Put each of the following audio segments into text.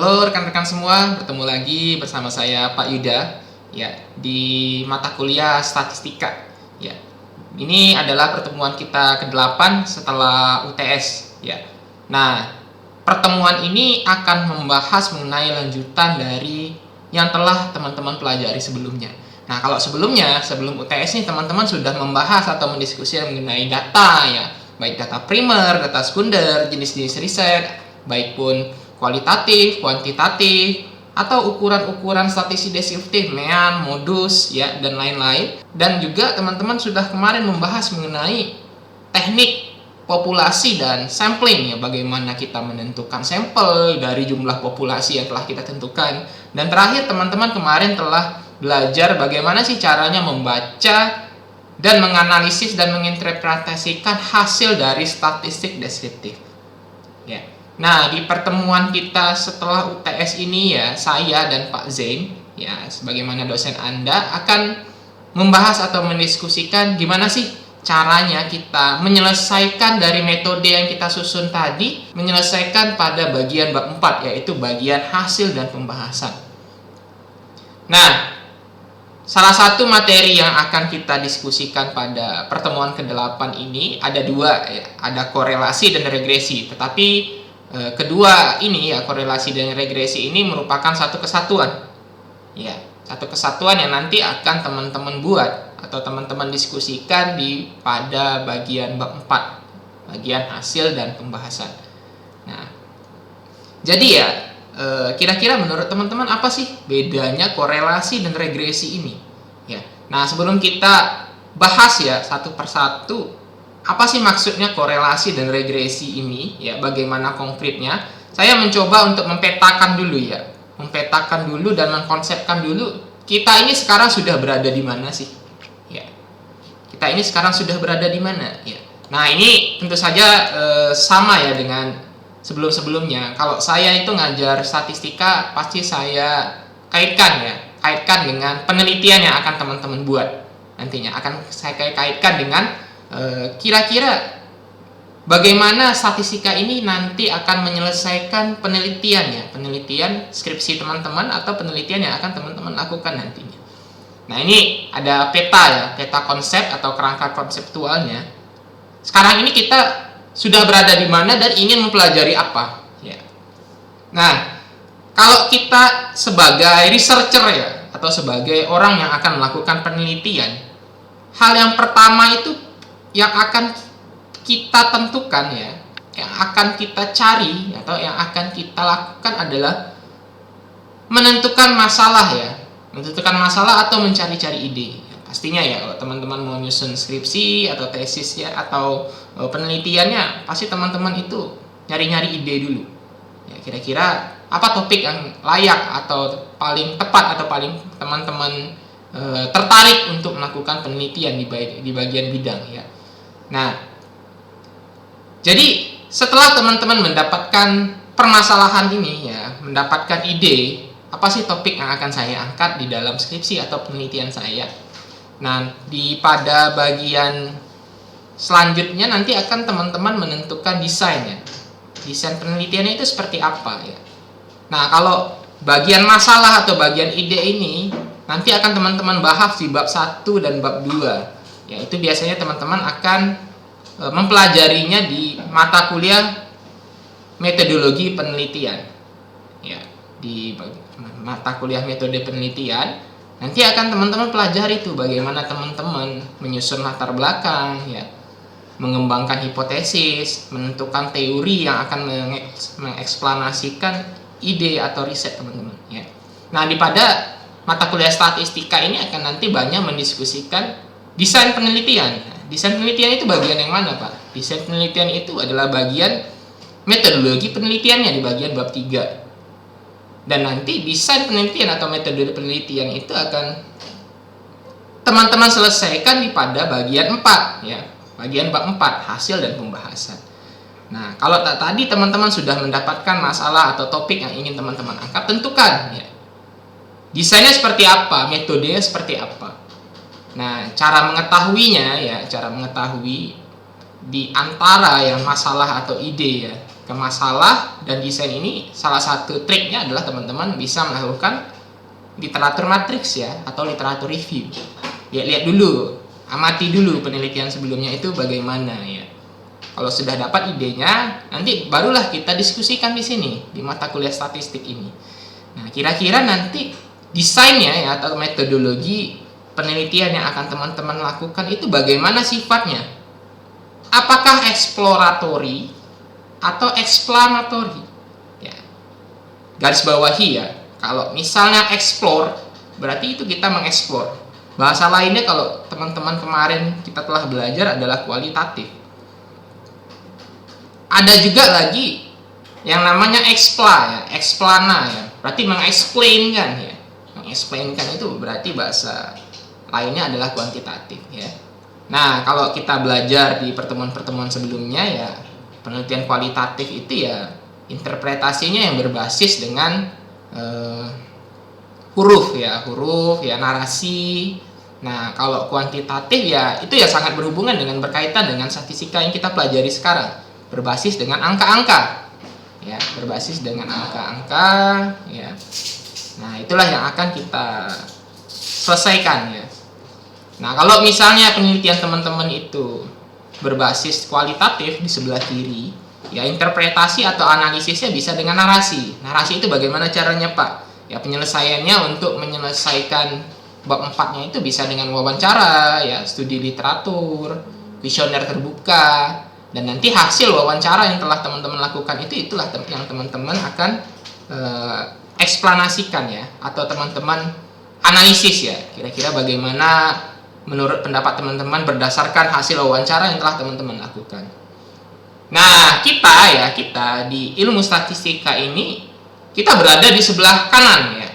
Halo rekan-rekan semua, bertemu lagi bersama saya Pak Yuda ya di mata kuliah statistika ya. Ini adalah pertemuan kita ke-8 setelah UTS ya. Nah, pertemuan ini akan membahas mengenai lanjutan dari yang telah teman-teman pelajari sebelumnya. Nah, kalau sebelumnya, sebelum UTS nih teman-teman sudah membahas atau mendiskusikan mengenai data ya, baik data primer, data sekunder, jenis-jenis riset, baik pun kualitatif, kuantitatif, atau ukuran-ukuran statistik deskriptif, mean, modus, ya, dan lain-lain. Dan juga teman-teman sudah kemarin membahas mengenai teknik populasi dan sampling, ya, bagaimana kita menentukan sampel dari jumlah populasi yang telah kita tentukan. Dan terakhir teman-teman kemarin telah belajar bagaimana sih caranya membaca dan menganalisis dan menginterpretasikan hasil dari statistik deskriptif. Ya. Nah, di pertemuan kita setelah UTS ini ya, saya dan Pak Zain ya, sebagaimana dosen Anda akan membahas atau mendiskusikan gimana sih caranya kita menyelesaikan dari metode yang kita susun tadi, menyelesaikan pada bagian bab 4, yaitu bagian hasil dan pembahasan. Nah, salah satu materi yang akan kita diskusikan pada pertemuan ke-8 ini ada dua ya, ada korelasi dan regresi. Tetapi kedua ini ya, korelasi dan regresi ini merupakan satu kesatuan. Ya, satu kesatuan yang nanti akan teman-teman buat atau teman-teman diskusikan pada bagian bab 4, bagian hasil dan pembahasan. Nah, jadi ya, kira-kira menurut teman-teman apa sih bedanya korelasi dan regresi ini? Ya. Nah, sebelum kita bahas ya satu persatu, apa sih maksudnya korelasi dan regresi ini? Ya, bagaimana konkretnya? Saya mencoba untuk mempetakan dulu ya, mempetakan dulu dan mengkonsepkan dulu kita ini sekarang sudah berada di mana sih? Ya, kita ini sekarang sudah berada di mana? Ya. Nah, ini tentu saja sama ya dengan sebelum-sebelumnya. Kalau saya itu ngajar statistika, pasti saya kaitkan dengan penelitian yang akan teman-teman buat nantinya. Akan saya kaitkan dengan kira-kira bagaimana statistika ini nanti akan menyelesaikan penelitian skripsi teman-teman atau penelitian yang akan teman-teman lakukan nantinya. Nah, ini ada peta ya, peta konsep atau kerangka konseptualnya. Sekarang ini kita sudah berada di mana dan ingin mempelajari apa ya. Nah, kalau kita sebagai researcher ya atau sebagai orang yang akan melakukan penelitian, hal yang pertama itu yang akan kita tentukan ya, yang akan kita cari atau yang akan kita lakukan adalah menentukan masalah ya, menentukan masalah atau mencari-cari ide. Pastinya ya, kalau teman-teman mau nyusun skripsi atau tesis ya atau penelitiannya, pasti teman-teman itu nyari-nyari ide dulu. Ya, kira-kira apa topik yang layak atau paling tepat atau paling teman-teman tertarik untuk melakukan penelitian di bagian bidang ya. Nah, jadi setelah teman-teman mendapatkan permasalahan ini ya, mendapatkan ide, apa sih topik yang akan saya angkat di dalam skripsi atau penelitian saya. Nah, pada bagian selanjutnya nanti akan teman-teman menentukan desainnya. Desain penelitiannya itu seperti apa ya. Nah, kalau bagian masalah atau bagian ide ini nanti akan teman-teman bahas di bab 1 dan bab 2. Ya, itu biasanya teman-teman akan mempelajarinya di mata kuliah metodologi penelitian. Ya, di mata kuliah metode penelitian nanti akan teman-teman pelajari itu bagaimana teman-teman menyusun latar belakang ya, mengembangkan hipotesis, menentukan teori yang akan mengeksplanasikan ide atau riset teman-teman ya. Nah, pada mata kuliah statistika ini akan nanti banyak mendiskusikan desain penelitian. Nah, desain penelitian itu bagian yang mana, Pak? Desain penelitian itu adalah bagian metodologi penelitiannya di bagian bab 3. Dan nanti desain penelitian atau metode penelitian itu akan teman-teman selesaikan pada bagian 4 ya. Bagian bab 4, hasil dan pembahasan. Nah, kalau tadi teman-teman sudah mendapatkan masalah atau topik yang ingin teman-teman angkat, tentukan ya. Desainnya seperti apa, metodenya seperti apa. Nah, cara mengetahuinya ya, cara mengetahui di antara yang masalah atau ide ya, ke masalah dan desain ini, salah satu triknya adalah teman-teman bisa melakukan literatur matriks ya, atau literatur review. Ya, lihat dulu, amati dulu penelitian sebelumnya itu bagaimana ya. Kalau sudah dapat idenya, nanti barulah kita diskusikan di sini di mata kuliah statistik ini. Nah, kira-kira nanti desainnya ya, atau metodologi penelitian yang akan teman-teman lakukan itu bagaimana sifatnya? Apakah eksploratory atau explanatory? Ya. Garis bawahi ya. Kalau misalnya explore, berarti itu kita mengeksplor. Bahasa lainnya kalau teman-teman kemarin kita telah belajar adalah kualitatif. Ada juga lagi yang namanya explana ya. Berarti mengeksplainkan ya. Mengeksplainkan itu berarti bahasa lainnya adalah kuantitatif ya. Nah, kalau kita belajar di pertemuan-pertemuan sebelumnya ya, penelitian kualitatif itu ya interpretasinya yang berbasis dengan huruf ya, narasi. Nah, kalau kuantitatif ya itu ya sangat berhubungan dengan berkaitan dengan statistika yang kita pelajari sekarang, berbasis dengan angka-angka ya, berbasis dengan angka-angka ya. Nah, itulah yang akan kita selesaikan ya. Nah, kalau misalnya penelitian teman-teman itu berbasis kualitatif di sebelah kiri, ya interpretasi atau analisisnya bisa dengan narasi. Narasi itu bagaimana caranya, Pak? Ya, penyelesaiannya untuk menyelesaikan bab 4-nya itu bisa dengan wawancara, ya, studi literatur, kuesioner terbuka, dan nanti hasil wawancara yang telah teman-teman lakukan itulah yang teman-teman akan eksplanasikan ya, atau teman-teman analisis ya. Kira-kira bagaimana menurut pendapat teman-teman berdasarkan hasil wawancara yang telah teman-teman lakukan. Nah, kita di ilmu statistika ini kita berada di sebelah kanan ya.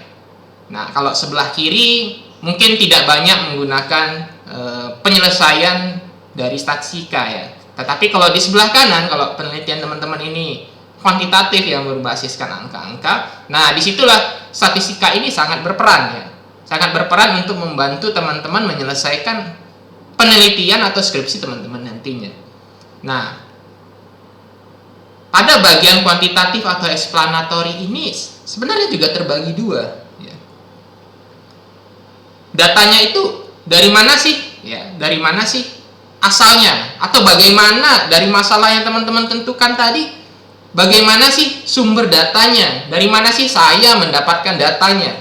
Nah, kalau sebelah kiri mungkin tidak banyak menggunakan penyelesaian dari statistika ya. Tetapi kalau di sebelah kanan, kalau penelitian teman-teman ini kuantitatif yang berbasiskan angka-angka, nah disitulah statistika ini sangat berperan ya. Sangat berperan untuk membantu teman-teman menyelesaikan penelitian atau skripsi teman-teman nantinya. Nah, pada bagian kuantitatif atau explanatory ini sebenarnya juga terbagi dua ya. Datanya itu dari mana sih? Ya, dari mana sih asalnya? Atau bagaimana dari masalah yang teman-teman tentukan tadi? Bagaimana sih sumber datanya? Dari mana sih saya mendapatkan datanya?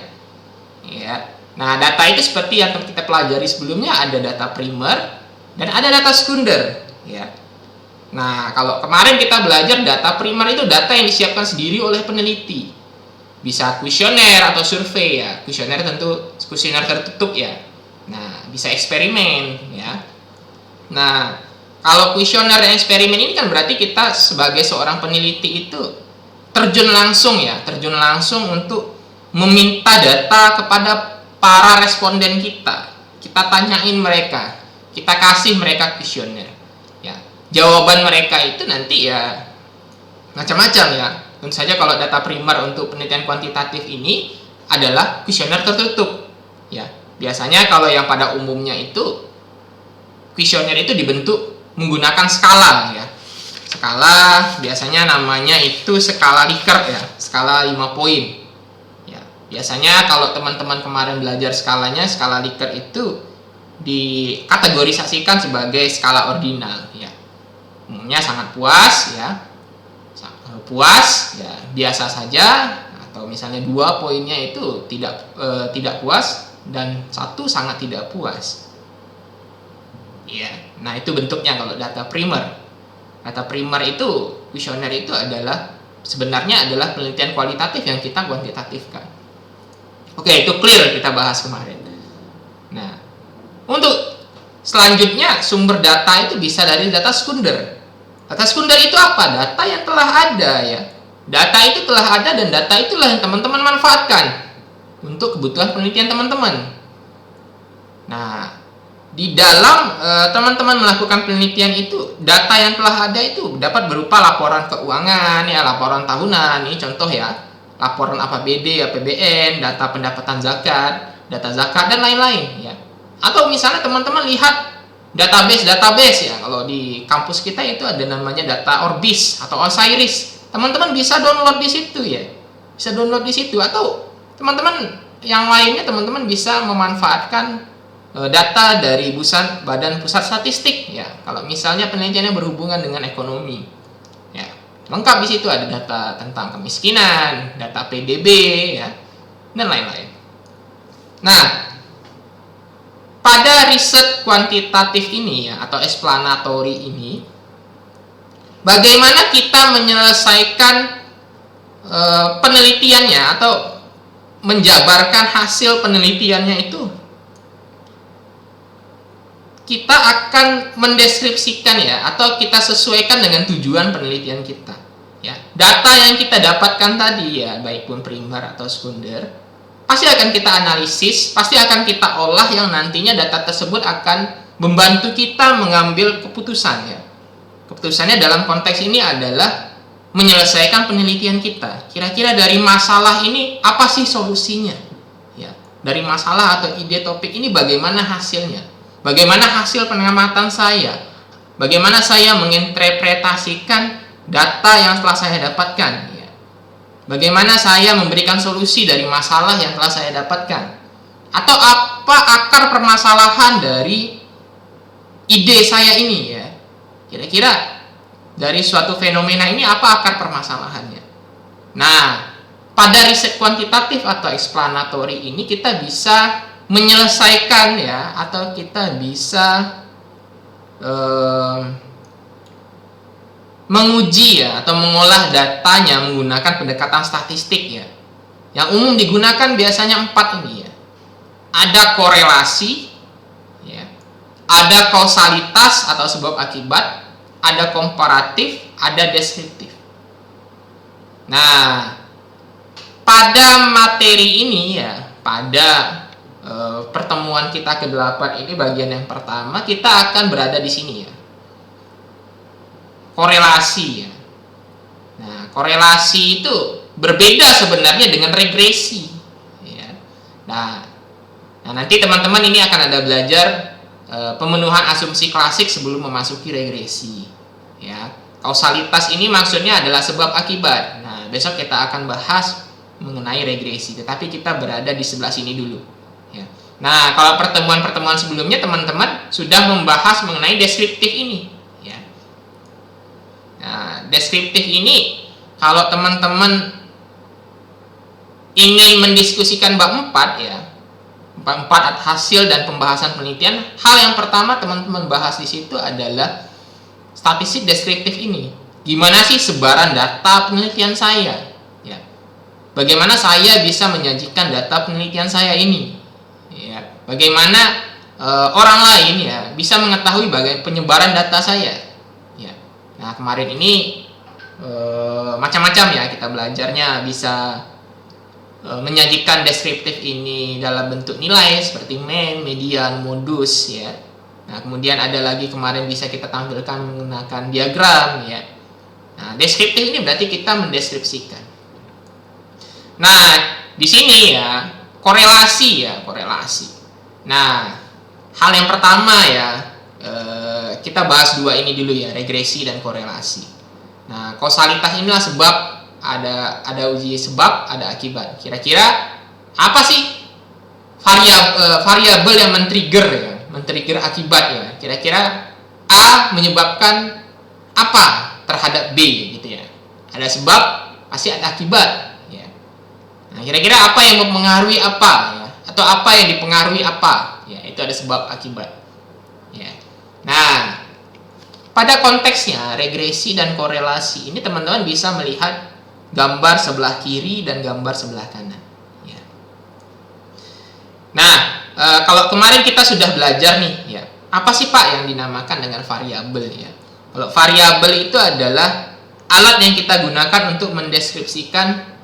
Ya. Nah, data itu seperti yang kita pelajari sebelumnya, ada data primer dan ada data sekunder ya. Nah, kalau kemarin kita belajar data primer itu data yang disiapkan sendiri oleh peneliti. Bisa kuesioner atau survei ya. Kuesioner tentu kuesioner tertutup ya. Nah, bisa eksperimen ya. Nah, kalau kuesioner dan eksperimen ini kan berarti kita sebagai seorang peneliti itu terjun langsung ya, terjun langsung untuk meminta data kepada para responden kita. Kita tanyain mereka, kita kasih mereka kuesioner. Ya, jawaban mereka itu nanti ya macam-macam ya. Tentu saja kalau data primer untuk penelitian kuantitatif ini adalah kuesioner tertutup. Ya, biasanya kalau yang pada umumnya itu kuesioner itu dibentuk menggunakan skala ya. Skala biasanya namanya itu skala Likert ya, skala 5 poin. Ya, biasanya kalau teman-teman kemarin belajar skalanya, skala Likert itu dikategorisasikan sebagai skala ordinal ya. Umumnya sangat puas ya. Puas ya, biasa saja, atau misalnya 2 poinnya itu tidak puas dan 1 sangat tidak puas. Ya, nah itu bentuknya kalau data primer. Data primer itu, kuesioner itu sebenarnya adalah penelitian kualitatif yang kita kuantitatifkan. Oke, itu clear kita bahas kemarin. Nah, untuk selanjutnya sumber data itu bisa dari data sekunder. Data sekunder itu apa? Data yang telah ada ya. Data itu telah ada dan data itulah yang teman-teman manfaatkan untuk kebutuhan penelitian teman-teman. Nah, di dalam teman-teman melakukan penelitian itu, data yang telah ada itu dapat berupa laporan keuangan ya, laporan tahunan, ini contoh ya, laporan APBD, APBN, data pendapatan zakat, data zakat dan lain-lain ya. Atau misalnya teman-teman lihat database ya, kalau di kampus kita itu ada namanya data Orbis atau Osiris. teman-teman bisa download di situ ya. Bisa download di situ, atau teman-teman yang lainnya teman-teman bisa memanfaatkan data dari Badan Pusat Statistik ya. Kalau misalnya penelitiannya berhubungan dengan ekonomi. Ya, lengkap di situ ada data tentang kemiskinan, data PDB ya, dan lain-lain. Nah, pada riset kuantitatif ini ya, atau explanatory ini, bagaimana kita menyelesaikan penelitiannya atau menjabarkan hasil penelitiannya itu? Kita akan mendeskripsikan ya, atau kita sesuaikan dengan tujuan penelitian kita ya. Data yang kita dapatkan tadi ya, baik pun primer atau sekunder, pasti akan kita analisis, pasti akan kita olah, yang nantinya data tersebut akan membantu kita mengambil keputusan ya. Keputusannya dalam konteks ini adalah menyelesaikan penelitian kita. Kira-kira dari masalah ini apa sih solusinya ya? Dari masalah atau ide topik ini bagaimana hasilnya? Bagaimana hasil pengamatan saya? Bagaimana saya menginterpretasikan data yang telah saya dapatkan ya? Bagaimana saya memberikan solusi dari masalah yang telah saya dapatkan? Atau apa akar permasalahan dari ide saya ini ya? Kira-kira dari suatu fenomena ini apa akar permasalahannya? Nah, pada riset kuantitatif atau explanatory ini kita bisa menyelesaikan ya, atau kita bisa menguji ya, atau mengolah datanya menggunakan pendekatan statistik ya. Yang umum digunakan biasanya 4 ini ya. Ada korelasi ya, ada kausalitas atau sebab akibat, ada komparatif, ada deskriptif. Nah, pada materi ini ya, pada pertemuan kita ke-8 ini, bagian yang pertama kita akan berada di sini ya, korelasi ya. Nah, korelasi itu berbeda sebenarnya dengan regresi ya. Nah, nanti teman-teman ini akan ada belajar pemenuhan asumsi klasik sebelum memasuki regresi ya. Kausalitas ini maksudnya adalah sebab akibat. Nah, besok kita akan bahas mengenai regresi, tetapi kita berada di sebelah sini dulu. Nah, kalau pertemuan-pertemuan sebelumnya teman-teman sudah membahas mengenai deskriptif ini ya. Nah, deskriptif ini kalau teman-teman ingin mendiskusikan bab 4 ya, bab 4 hasil dan pembahasan penelitian, hal yang pertama teman-teman bahas di situ adalah statistik deskriptif ini. Gimana sih sebaran data penelitian saya ya? Bagaimana saya bisa menyajikan data penelitian saya ini? Ya, bagaimana orang lain ya bisa mengetahui bagaimana penyebaran data saya ya. Nah, kemarin ini macam-macam ya kita belajarnya, bisa menyajikan deskriptif ini dalam bentuk nilai seperti mean, median, modus ya. Nah, kemudian ada lagi kemarin bisa kita tampilkan menggunakan diagram ya. Nah, deskriptif ini berarti kita mendeskripsikan. Nah, di sini ya korelasi ya, korelasi. Nah, hal yang pertama ya, kita bahas 2 ini dulu ya, regresi dan korelasi. Nah, kausalitas inilah sebab, ada uji sebab, ada akibat. Kira-kira apa sih variabel yang men-trigger akibat ya? Kira-kira A menyebabkan apa terhadap B gitu ya. Ada sebab, pasti ada akibat. Nah, kira-kira apa yang mempengaruhi apa ya? Atau apa yang dipengaruhi apa ya? Itu ada sebab akibat ya. Nah, pada konteksnya regresi dan korelasi ini teman-teman bisa melihat gambar sebelah kiri dan gambar sebelah kanan ya. Nah, kalau kemarin kita sudah belajar nih ya, apa sih Pak yang dinamakan dengan variabel ya? Kalau variabel itu adalah alat yang kita gunakan untuk mendeskripsikan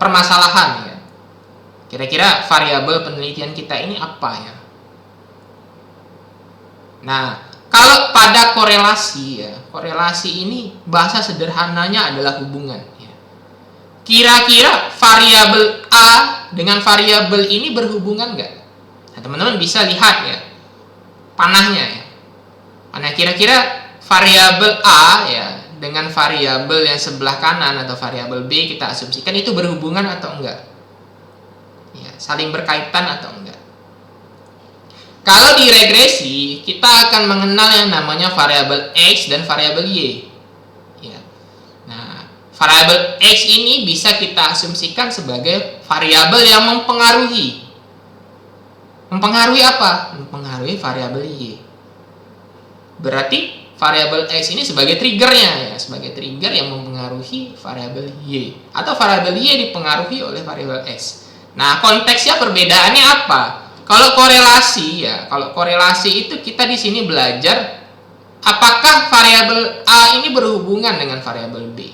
permasalahan ya. Kira-kira variabel penelitian kita ini apa ya? Nah, kalau pada korelasi ya, korelasi ini bahasa sederhananya adalah hubungan ya. Kira-kira variabel A dengan variabel ini berhubungan nggak? Nah, teman-teman bisa lihat ya panahnya ya. Panah kira-kira variabel A ya dengan variabel yang sebelah kanan atau variabel B kita asumsikan itu berhubungan atau enggak? Ya, saling berkaitan atau enggak? Kalau di regresi, kita akan mengenal yang namanya variabel X dan variabel Y. Ya. Nah, variabel X ini bisa kita asumsikan sebagai variabel yang mempengaruhi. Mempengaruhi apa? Mempengaruhi variabel Y. Berarti variabel X ini sebagai triggernya, ya, sebagai trigger yang mempengaruhi variabel Y. Atau variabel Y dipengaruhi oleh variabel X. Nah, konteksnya perbedaannya apa? Kalau korelasi, ya, kalau korelasi itu kita di sini belajar apakah variabel A ini berhubungan dengan variabel B.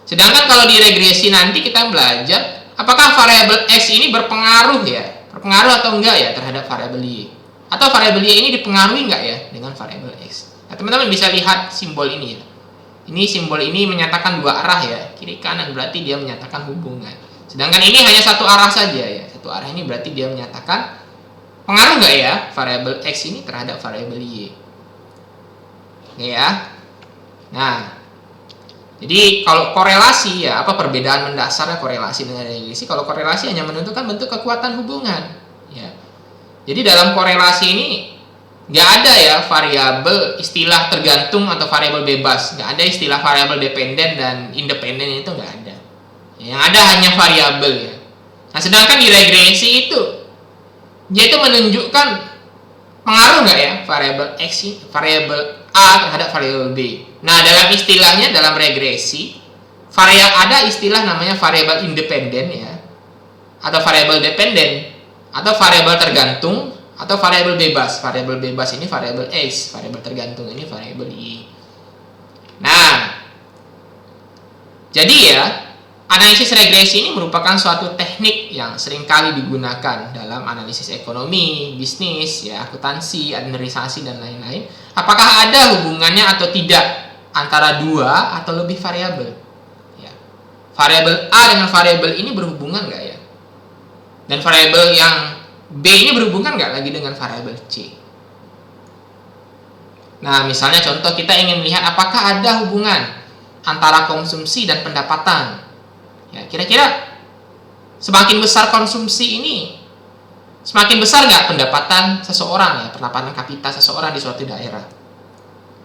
Sedangkan kalau di regresi nanti kita belajar apakah variabel X ini berpengaruh, ya, berpengaruh atau enggak ya terhadap variabel Y. Atau variabel Y ini dipengaruhi enggak ya dengan variabel X. Nah, teman-teman bisa lihat simbol ini, ya. Ini simbol ini menyatakan dua arah, ya, kiri kanan, berarti dia menyatakan hubungan. Sedangkan ini hanya satu arah saja, ya. Satu arah ini berarti dia menyatakan pengaruh nggak ya variabel X ini terhadap variabel Y. Oke ya. Nah, jadi kalau korelasi, ya, apa perbedaan mendasarnya korelasi dengan regresi? Kalau korelasi hanya menentukan bentuk kekuatan hubungan, ya. Jadi dalam korelasi ini nggak ada ya variabel istilah tergantung atau variabel bebas, nggak ada istilah variabel dependen dan independen, itu nggak ada. Yang ada hanya variabel, ya. Nah, sedangkan di regresi itu dia itu menunjukkan pengaruh nggak ya variabel X, variabel A terhadap variabel B. Nah, dalam istilahnya dalam regresi, ada istilah namanya variabel independen, ya, atau variabel dependen, atau variabel tergantung, atau variabel bebas. Variabel bebas ini variabel X, variabel tergantung ini variabel Y. Nah, jadi ya, analisis regresi ini merupakan suatu teknik yang seringkali digunakan dalam analisis ekonomi, bisnis, ya, akuntansi, administrasi, dan lain-lain. Apakah ada hubungannya atau tidak antara dua atau lebih variabel? Ya. Variabel A dengan variabel ini berhubungan nggak ya? Dan variabel yang B ini berhubungan nggak lagi dengan variabel C? Nah, misalnya contoh kita ingin melihat apakah ada hubungan antara konsumsi dan pendapatan. Ya, kira-kira semakin besar konsumsi ini, semakin besar nggak pendapatan seseorang, ya, pendapatan kapita seseorang di suatu daerah.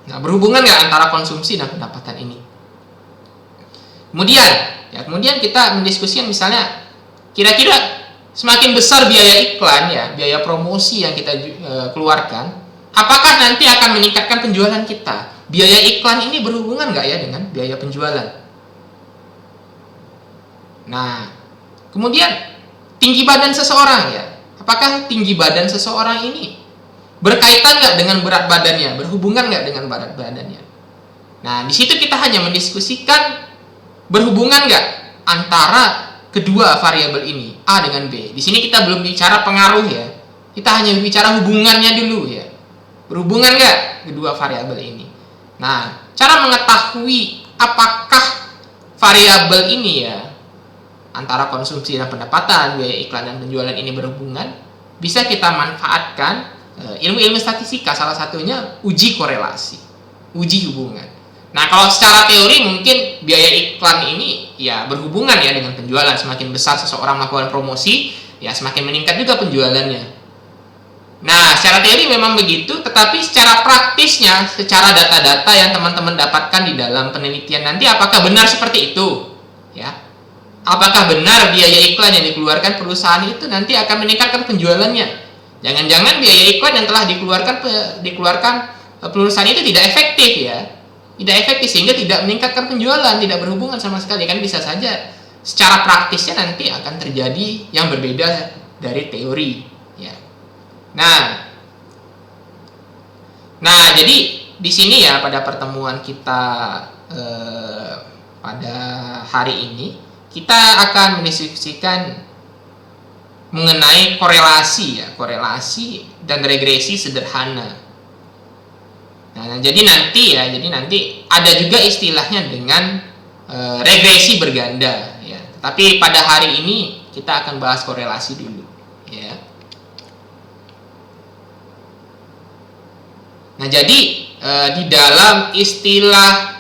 Nah, berhubungan nggak antara konsumsi dan pendapatan ini? Kemudian kita mendiskusikan misalnya, kira-kira semakin besar biaya iklan, ya, biaya promosi yang kita keluarkan, apakah nanti akan meningkatkan penjualan kita? Biaya iklan ini berhubungan nggak ya dengan biaya penjualan? Nah, kemudian tinggi badan seseorang, ya, apakah tinggi badan seseorang ini berkaitan nggak dengan berat badannya, berhubungan nggak dengan berat badannya? Nah, di situ kita hanya mendiskusikan berhubungan nggak antara kedua variabel ini, A dengan B. Di sini kita belum bicara pengaruh, ya, kita hanya bicara hubungannya dulu, ya, berhubungan nggak kedua variabel ini. Nah, cara mengetahui apakah variabel ini, ya, antara konsumsi dan pendapatan, biaya iklan dan penjualan ini berhubungan, bisa kita manfaatkan ilmu-ilmu statistika, salah satunya uji korelasi, uji hubungan. Nah, kalau secara teori mungkin biaya iklan ini, ya, berhubungan, ya, dengan penjualan. Semakin besar seseorang melakukan promosi, ya, semakin meningkat juga penjualannya. Nah, secara teori memang begitu, tetapi secara praktisnya, secara data-data yang teman-teman dapatkan di dalam penelitian nanti, apakah benar seperti itu? Ya. Apakah benar biaya iklan yang dikeluarkan perusahaan itu nanti akan meningkatkan penjualannya? Jangan-jangan biaya iklan yang telah dikeluarkan perusahaan itu tidak efektif, ya, tidak efektif sehingga tidak meningkatkan penjualan, tidak berhubungan sama sekali. Kan bisa saja secara praktisnya nanti akan terjadi yang berbeda dari teori, ya. Nah, jadi di sini, ya, pada pertemuan kita pada hari ini kita akan mendiskusikan mengenai korelasi, ya, korelasi dan regresi sederhana. Nah, jadi nanti ada juga istilahnya dengan regresi berganda, ya. Tapi pada hari ini kita akan bahas korelasi dulu, ya. Nah, jadi di dalam istilah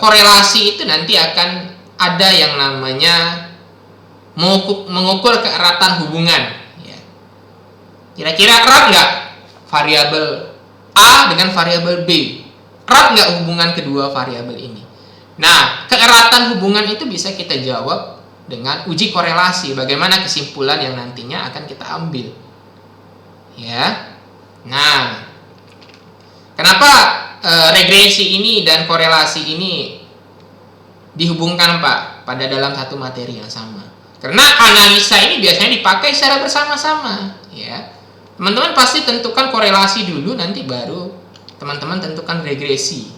korelasi itu nanti akan ada yang namanya mengukur keeratan hubungan. Ya. Kira-kira erat nggak variabel A dengan variabel B? Erat nggak hubungan kedua variabel ini? Nah, keeratan hubungan itu bisa kita jawab dengan uji korelasi. Bagaimana kesimpulan yang nantinya akan kita ambil. Ya. Nah, kenapa regresi ini dan korelasi ini dihubungkan, Pak, pada dalam satu materi yang sama? Karena analisa ini biasanya dipakai secara bersama-sama, ya. Teman-teman pasti tentukan korelasi dulu, nanti baru teman-teman tentukan regresi,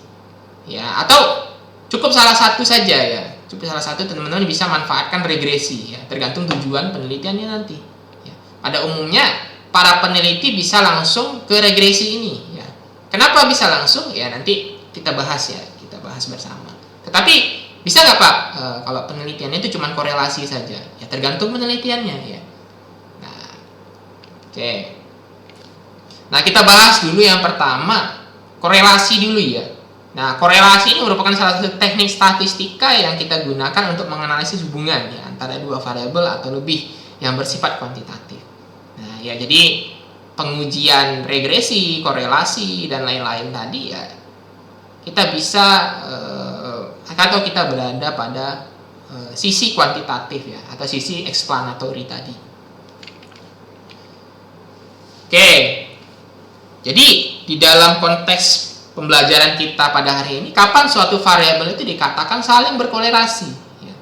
ya. Atau cukup salah satu saja, ya. Cukup salah satu, teman-teman bisa manfaatkan regresi, ya. Tergantung tujuan penelitiannya nanti. Ya. Pada umumnya para peneliti bisa langsung ke regresi ini, ya. Kenapa bisa langsung? Ya nanti kita bahas, ya. Kita bahas bersama. Tetapi bisa nggak, Pak, kalau penelitiannya itu cuma korelasi saja? Ya tergantung penelitiannya, ya. Nah, oke. Nah, kita bahas dulu yang pertama, korelasi dulu, ya. Nah, korelasi ini merupakan salah satu teknik statistika yang kita gunakan untuk menganalisis hubungan, ya, antara dua variabel atau lebih yang bersifat kuantitatif. Nah, ya jadi pengujian regresi, korelasi, dan lain-lain tadi, ya kita bisa atau kita berada pada sisi kuantitatif, ya, atau sisi explanatory tadi. Oke, jadi di dalam konteks pembelajaran kita pada hari ini, kapan suatu variabel itu dikatakan saling berkorelasi? Ya.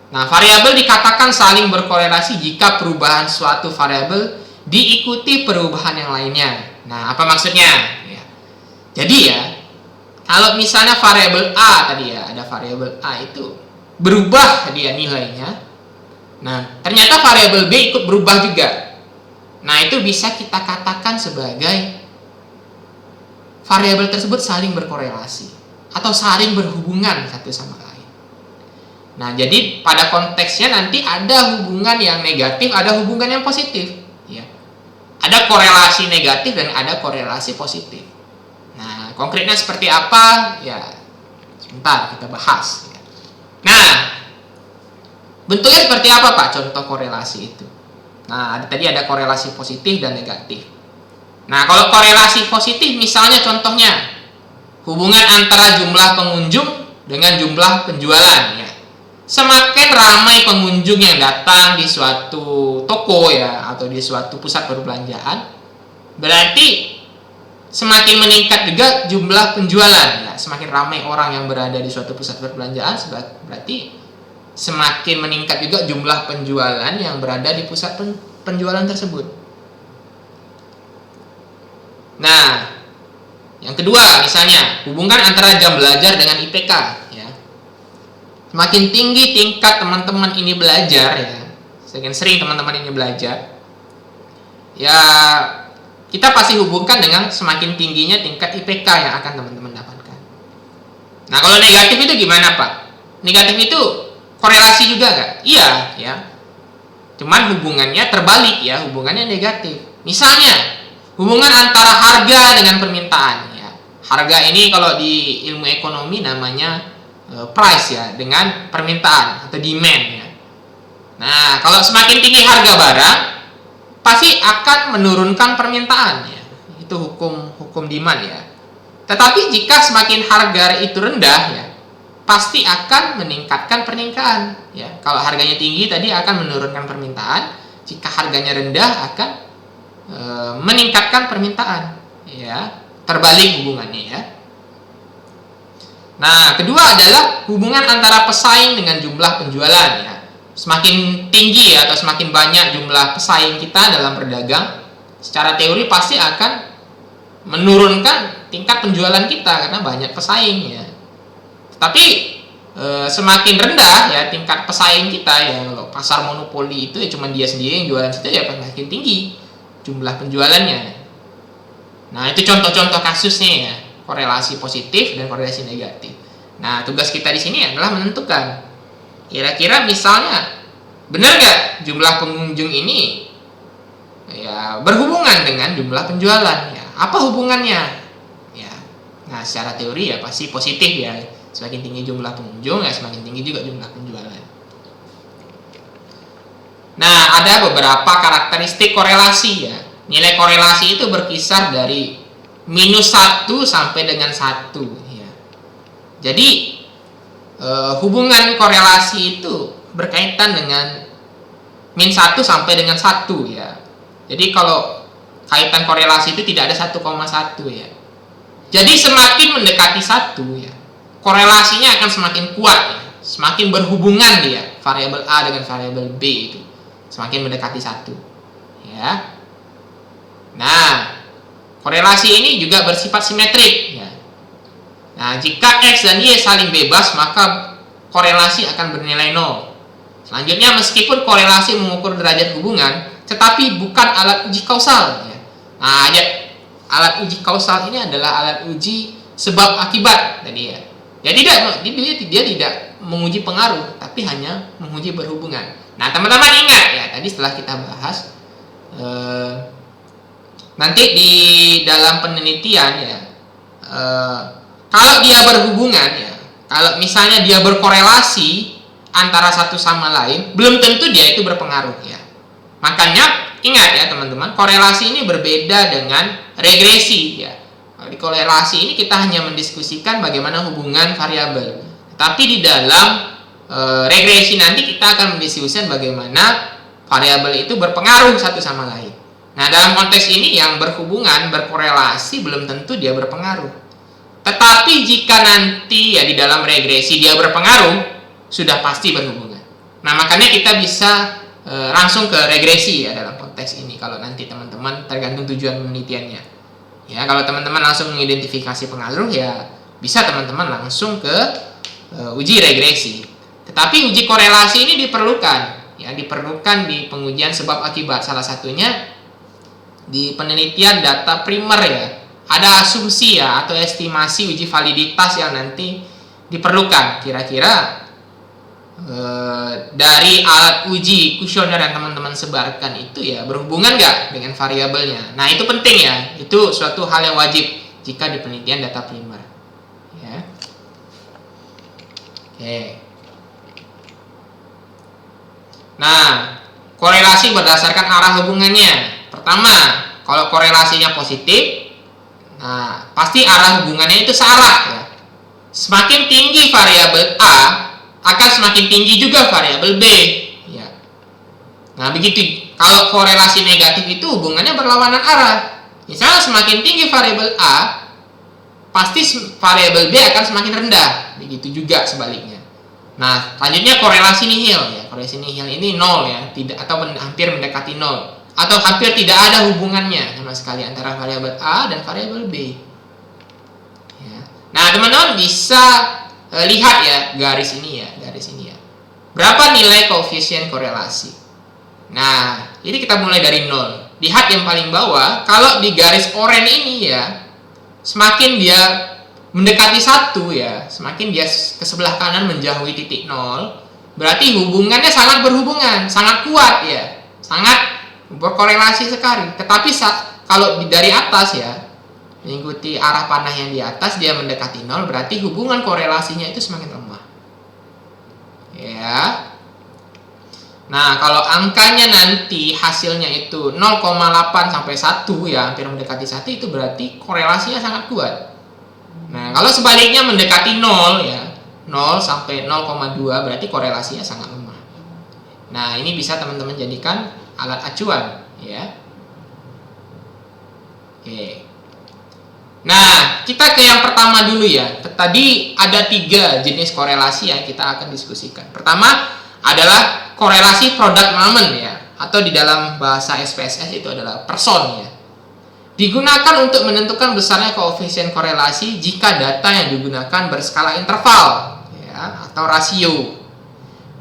Nah, variabel dikatakan saling berkorelasi jika perubahan suatu variabel diikuti perubahan yang lainnya. Nah, apa maksudnya? Ya. Jadi, ya, kalau misalnya variabel A tadi, ya, ada variabel A itu berubah dia nilainya. Nah, ternyata variabel B ikut berubah juga. Nah, itu bisa kita katakan sebagai variabel tersebut saling berkorelasi atau saling berhubungan satu sama lain. Nah, jadi pada konteksnya nanti ada hubungan yang negatif, ada hubungan yang positif, ya. Ada korelasi negatif dan ada korelasi positif. Nah, konkretnya seperti apa? Ya, sebentar kita bahas, ya. Nah, bentuknya seperti apa, Pak, contoh korelasi itu? Nah, tadi ada korelasi positif dan negatif. Nah, kalau korelasi positif, misalnya contohnya hubungan antara jumlah pengunjung dengan jumlah penjualan, ya. Semakin ramai pengunjung yang datang di suatu toko, ya, atau di suatu pusat perbelanjaan, berarti semakin meningkat juga jumlah penjualan, ya. Semakin ramai orang yang berada di suatu pusat perbelanjaan, berarti semakin meningkat juga jumlah penjualan yang berada di pusat penjualan tersebut. Nah, yang kedua misalnya hubungan antara jam belajar dengan IPK, ya. Semakin tinggi tingkat teman-teman ini belajar, ya, semakin sering teman-teman ini belajar, ya kita pasti hubungkan dengan semakin tingginya tingkat IPK yang akan teman-teman dapatkan. Nah, kalau negatif itu gimana, Pak? Negatif itu korelasi juga nggak? Iya, ya. Cuman hubungannya terbalik, ya, hubungannya negatif. Misalnya hubungan antara harga dengan permintaan, ya. Harga ini kalau di ilmu ekonomi namanya price, ya, dengan permintaan atau demand, ya. Nah, kalau semakin tinggi harga barang pasti akan menurunkan permintaan, ya. Itu hukum demand, ya. Tetapi jika semakin harga itu rendah, ya, pasti akan meningkatkan permintaan, ya. Kalau harganya tinggi tadi akan menurunkan permintaan, jika harganya rendah akan meningkatkan permintaan, ya. Terbalik hubungannya, ya. Nah, kedua adalah hubungan antara pesaing dengan jumlah penjualan, ya. Semakin tinggi, ya, atau semakin banyak jumlah pesaing kita dalam berdagang, secara teori pasti akan menurunkan tingkat penjualan kita karena banyak pesaing, ya. Tapi semakin rendah, ya, tingkat pesaing kita, ya, kalau pasar monopoli itu ya cuma dia sendiri yang jualan situ, ya semakin tinggi jumlah penjualannya. Nah, itu contoh-contoh kasusnya, ya, korelasi positif dan korelasi negatif. Nah, tugas kita di sini adalah menentukan kira-kira misalnya benar nggak jumlah pengunjung ini, ya, berhubungan dengan jumlah penjualan, ya. Apa hubungannya? Ya. Nah, secara teori ya pasti positif, ya. Semakin tinggi jumlah pengunjung, ya semakin tinggi juga jumlah penjualan. Nah, ada beberapa karakteristik korelasi ya. Nilai korelasi itu berkisar dari -1 sampai dengan 1 ya. Jadi hubungan korelasi itu berkaitan dengan -1 sampai dengan 1 ya. Jadi kalau kaitan korelasi itu tidak ada 1,1 ya. Jadi semakin mendekati 1 ya, korelasinya akan semakin kuat ya. Semakin berhubungan dia, variabel A dengan variabel B itu semakin mendekati 1 ya. Nah, korelasi ini juga bersifat simetrik ya. Nah, jika X dan Y saling bebas, maka korelasi akan bernilai 0. Selanjutnya, meskipun korelasi mengukur derajat hubungan, tetapi bukan alat uji kausal ya. Nah, alat uji kausal ini adalah alat uji sebab akibat tadi ya. Dia tidak menguji pengaruh, tapi hanya menguji berhubungan. Nah, teman-teman ingat ya, tadi setelah kita bahas nanti di dalam penelitian ya, kalau dia berhubungan ya, kalau misalnya dia berkorelasi antara satu sama lain, belum tentu dia itu berpengaruh ya. Makanya ingat ya teman-teman, korelasi ini berbeda dengan regresi ya. Di korelasi ini kita hanya mendiskusikan bagaimana hubungan variabel. Tapi di dalam regresi nanti kita akan mendiskusikan bagaimana variabel itu berpengaruh satu sama lain. Nah, dalam konteks ini yang berhubungan, berkorelasi belum tentu dia berpengaruh. Tetapi jika nanti ya di dalam regresi dia berpengaruh, sudah pasti berhubungan. Nah, makanya kita bisa langsung ke regresi ya dalam konteks ini kalau nanti teman-teman tergantung tujuan penelitiannya. Ya, kalau teman-teman langsung mengidentifikasi pengaruh ya bisa teman-teman langsung ke uji regresi. Tetapi uji korelasi ini diperlukan ya, diperlukan di pengujian sebab akibat. Salah satunya di penelitian data primer ya. Ada asumsi ya atau estimasi uji validitas yang nanti diperlukan. Kira-kira dari alat uji kuesioner yang teman-teman sebarkan itu ya berhubungan nggak dengan variabelnya. Nah, itu penting ya, itu suatu hal yang wajib jika di penelitian data primer ya. Oke. Nah, korelasi berdasarkan arah hubungannya. Pertama, kalau korelasinya positif, nah pasti arah hubungannya itu searah ya. Semakin tinggi variabel A, akan semakin tinggi juga variabel B ya. Nah, begitu. Kalau korelasi negatif itu hubungannya berlawanan arah. Misalnya semakin tinggi variabel A, pasti variabel B akan semakin rendah. Begitu juga sebaliknya. Nah, selanjutnya korelasi nihil ya. Korelasi nihil ini 0 ya, tidak atau hampir mendekati 0 atau hampir tidak ada hubungannya sama sekali antara variabel A dan variabel B. Ya. Nah, teman-teman bisa lihat ya garis ini ya. Berapa nilai koefisien korelasi? Nah, ini kita mulai dari 0. Lihat yang paling bawah, kalau di garis oranye ini ya, semakin dia mendekati 1 ya, semakin dia ke sebelah kanan menjauhi titik 0, berarti hubungannya sangat berhubungan, sangat kuat ya, sangat berkorelasi sekali. Tetapi kalau dari atas ya, mengikuti arah panah yang di atas, dia mendekati 0, berarti hubungan korelasinya itu semakin lemah. Ya. Nah, kalau angkanya nanti hasilnya itu 0,8 sampai 1 ya, hampir mendekati 1, itu berarti korelasinya sangat kuat. Nah, kalau sebaliknya mendekati 0 ya, 0 sampai 0,2 berarti korelasinya sangat lemah. Nah, ini bisa teman-teman jadikan alat acuan ya. Oke. Nah, kita ke yang pertama dulu ya. Tadi ada 3 jenis korelasi yang kita akan diskusikan. Pertama adalah korelasi product moment ya, atau di dalam bahasa SPSS itu adalah person ya. Digunakan untuk menentukan besarnya koefisien korelasi jika data yang digunakan berskala interval ya, atau rasio.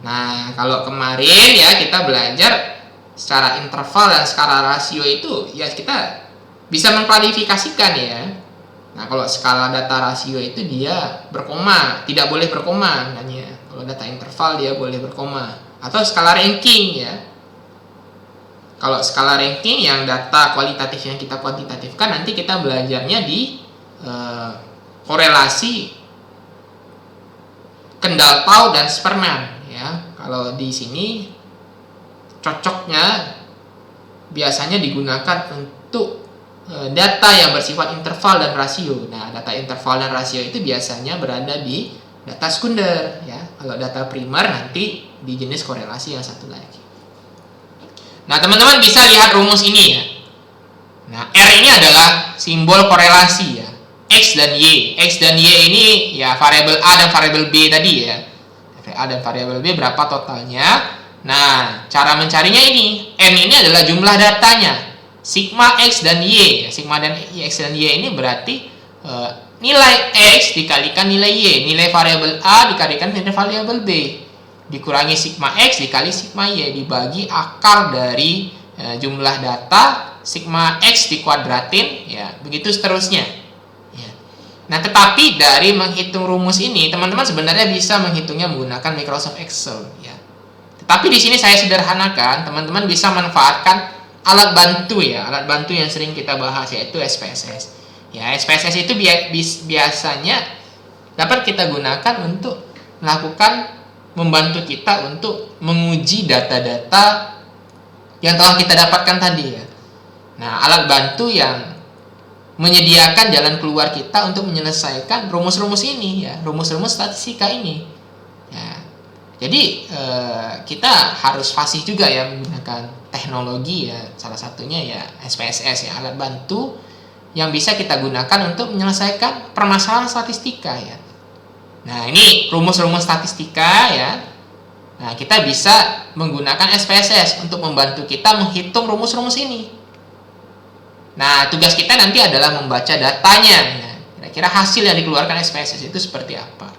Nah, kalau kemarin ya kita belajar secara interval dan skala rasio itu ya kita bisa mengklarifikasikan ya. Nah, kalau skala data rasio itu dia berkoma, tidak boleh berkoma namanya. Kalau data interval dia boleh berkoma. Atau skala ranking ya. Kalau skala ranking yang data kualitatif yang kita kuantitatifkan, nanti kita belajarnya di korelasi Kendall Tau dan Sperman ya. Kalau di sini cocoknya biasanya digunakan untuk data yang bersifat interval dan rasio. Nah, data interval dan rasio itu biasanya berada di data sekunder ya. Kalau data primer nanti di jenis korelasi yang satu lagi. Nah, teman-teman bisa lihat rumus ini ya. Nah, R ini adalah simbol korelasi ya. X dan Y. X dan Y ini ya variabel A dan variabel B tadi ya. A dan variabel B berapa totalnya. Nah, cara mencarinya ini. N ini adalah jumlah datanya. Sigma X dan Y. Sigma dan X dan Y ini berarti nilai X dikalikan nilai Y. Nilai variabel A dikalikan nilai variabel B. Dikurangi sigma X dikali sigma Y. Dibagi akar dari jumlah data. Sigma X dikuadratin. Ya, begitu seterusnya. Nah, tetapi dari menghitung rumus ini, teman-teman sebenarnya bisa menghitungnya menggunakan Microsoft Excel ya. Tetapi di sini saya sederhanakan, teman-teman bisa manfaatkan alat bantu ya, alat bantu yang sering kita bahas yaitu SPSS. Ya, SPSS itu biasanya dapat kita gunakan untuk membantu kita untuk menguji data-data yang telah kita dapatkan tadi ya. Nah, alat bantu yang menyediakan jalan keluar kita untuk menyelesaikan rumus-rumus ini ya, rumus-rumus statistika ini ya. Jadi kita harus fasih juga ya menggunakan teknologi ya, salah satunya ya SPSS ya, alat bantu yang bisa kita gunakan untuk menyelesaikan permasalahan statistika ya. Nah, ini rumus-rumus statistika ya. Nah, kita bisa menggunakan SPSS untuk membantu kita menghitung rumus-rumus ini. Nah, tugas kita nanti adalah membaca datanya. Ya. Kira-kira hasil yang dikeluarkan SPSS itu seperti apa.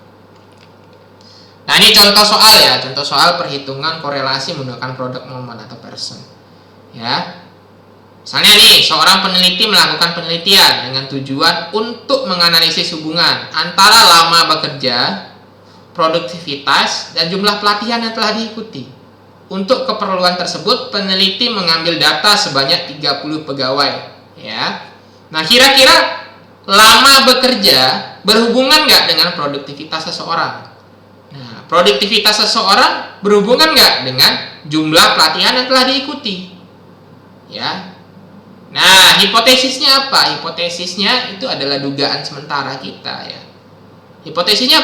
Nah, ini contoh soal ya. Contoh soal perhitungan korelasi menggunakan produk momen atau person. Ya. Misalnya nih, seorang peneliti melakukan penelitian dengan tujuan untuk menganalisis hubungan antara lama bekerja, produktivitas, dan jumlah pelatihan yang telah diikuti. Untuk keperluan tersebut, peneliti mengambil data sebanyak 30 pegawai. Ya, nah kira-kira lama bekerja berhubungan nggak dengan produktivitas seseorang? Nah, produktivitas seseorang berhubungan nggak dengan jumlah pelatihan yang telah diikuti? Ya, nah hipotesisnya apa? Hipotesisnya itu adalah dugaan sementara kita ya. Hipotesisnya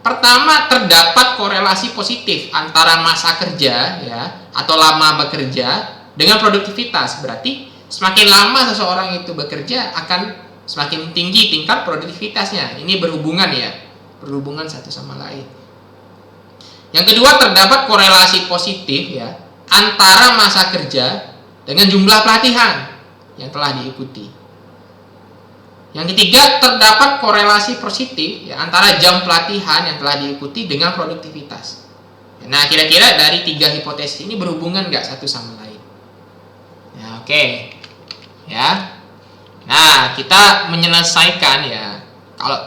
pertama, terdapat korelasi positif antara masa kerja ya atau lama bekerja dengan produktivitas. Berarti semakin lama seseorang itu bekerja akan semakin tinggi tingkat produktivitasnya. Ini berhubungan ya, berhubungan satu sama lain. Yang kedua, terdapat korelasi positif ya antara masa kerja dengan jumlah pelatihan yang telah diikuti. Yang ketiga, terdapat korelasi positif ya antara jam pelatihan yang telah diikuti dengan produktivitas. Nah, kira-kira dari 3 hipotesis ini berhubungan nggak satu sama lain? Ya, oke. Ya, nah kita menyelesaikan ya. Kalau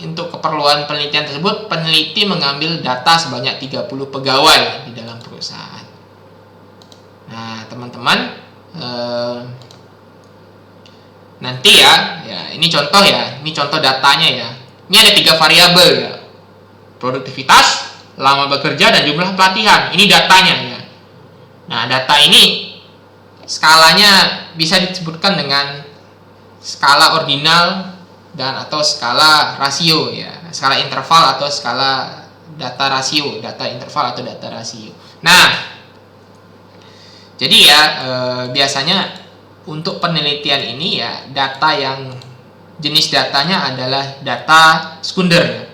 untuk keperluan penelitian tersebut, peneliti mengambil data sebanyak 30 pegawai di dalam perusahaan. Nah, teman-teman, nanti ya ini contoh ya, ini contoh datanya ya. Ini ada 3 variabel ya, produktivitas, lama bekerja, dan jumlah pelatihan. Ini datanya ya. Nah, data ini skalanya bisa disebutkan dengan skala ordinal dan atau skala rasio ya, skala interval atau skala data rasio, data interval atau data rasio. Nah, jadi ya biasanya untuk penelitian ini ya data yang jenis datanya adalah data sekunder ya.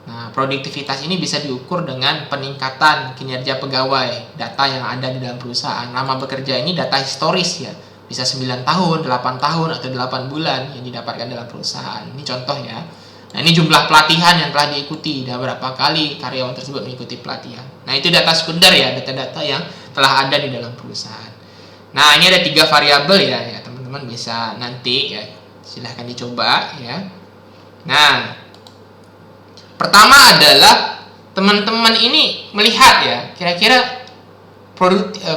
Nah, produktivitas ini bisa diukur dengan peningkatan kinerja pegawai, data yang ada di dalam perusahaan. Lama bekerja ini data historis ya, bisa 9 tahun, 8 tahun, atau 8 bulan yang didapatkan dalam perusahaan. Ini contoh ya. Nah, ini jumlah pelatihan yang telah diikuti, dan berapa kali karyawan tersebut mengikuti pelatihan. Nah, itu data sekunder ya, data-data yang telah ada di dalam perusahaan. Nah, ini ada 3 variabel ya teman-teman bisa nanti ya, silahkan dicoba ya. Nah, pertama adalah teman-teman ini melihat ya, kira-kira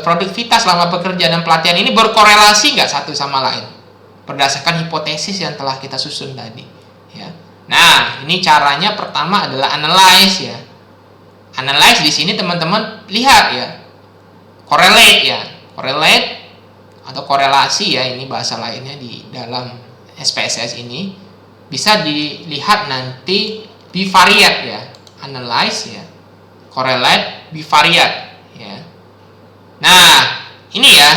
produktivitas lama bekerja dan pelatihan ini berkorelasi nggak satu sama lain berdasarkan hipotesis yang telah kita susun tadi ya. Nah, ini caranya pertama adalah analyze ya. Analyze di sini teman-teman lihat ya. Correlate ya. Correlate atau korelasi ya, ini bahasa lainnya di dalam SPSS ini. Bisa dilihat nanti bivariate ya. Analyze ya. Correlate, bivariate ya. Nah, ini ya.